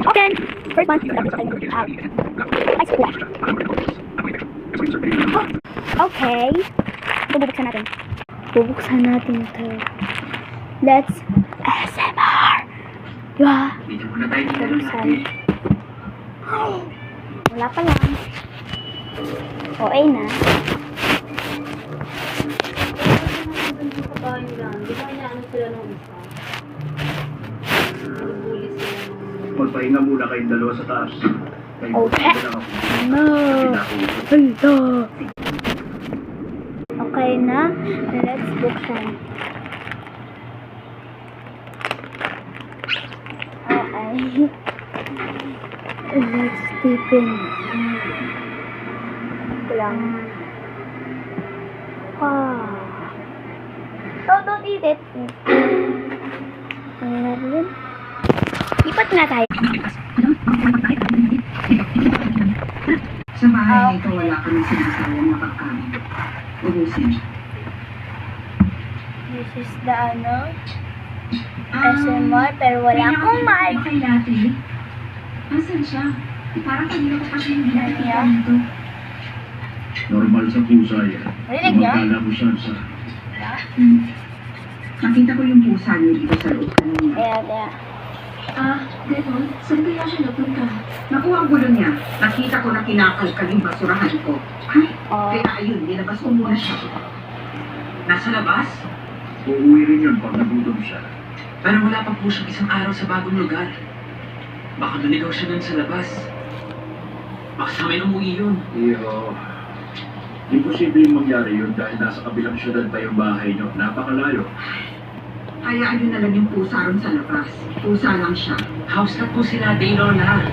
Open! First one. Okay. Bubuksan natin. Bubuksan natin ito. Let's ASMR. Diba? Bubuksan. Wala pa lang. Okay na. Magpahinga muna kayong dalawa sa taas. Okay. No. Hala. Okay na. Let's buksan. Okay. Let's deepen. Ito lang. Wow. So, don't eat it. Ayan. Lipat na tayo. Sa bahay nito, wala kami sinasawang makakain. Ubusin siya. This is the SMR, pero wala akong mic. Kay dati? Asan siya? Parang kanina ko pa siya yung ginakita nito. Normal sa pusa yan. Rinig niya? Magkala mo siya sa... Nakita ko yung pusa niyo dito sa loob kanina. Ayan. Ganon? Saan kaya siya napunta? Naku, ang gulo niya. Nakita ko na kinakalkal yung basurahan ko. Ay, kaya ayun, nilabas ko muna siya. Nasa labas? Uuwi rin yun pag nagutom siya. Pero wala pa po siyang isang araw sa bagong lugar. Baka naligaw siya dun sa labas. Baka sa amin umuwi yun. Iyo. Imposibleng mangyari yun dahil nasa kabilang syudad pa yung bahay niyo. Napakalayo. Kaya ayun na lang yung pusa ron sa labas. Pusa lang siya. House cat po sila, day Lola.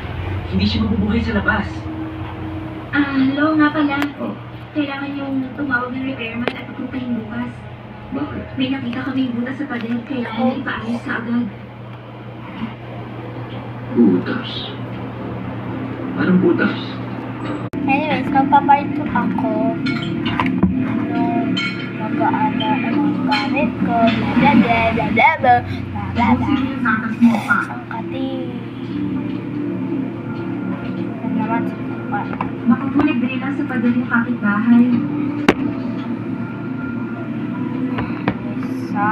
Hindi siya mabubuhay sa labas. Hello nga pala. Oh, Kailangan yung tumawag ng repairman at pupuntahin bukas. bakit? May nakita kami butas sa pader, kailangan na ipaayos ka agad. Butas. Anong butas? Anyways, magpapart 2 ako. Nung mag-aana ang gamit ko. Blablabla. Ubusin mo yung gatas mo pa. Ang kati. Yan naman sa kapal. Makukulig din lang sa pader yung kapitbahay. Isa.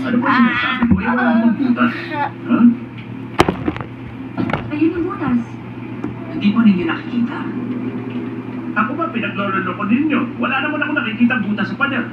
Ano ba sinasabi mo? Wala namang butas. Ha? Ayun yung butas. Hindi po ninyo nakikita. Ako ba pinaglololo ko ninyo? Wala naman ako nakikita butas sa pader.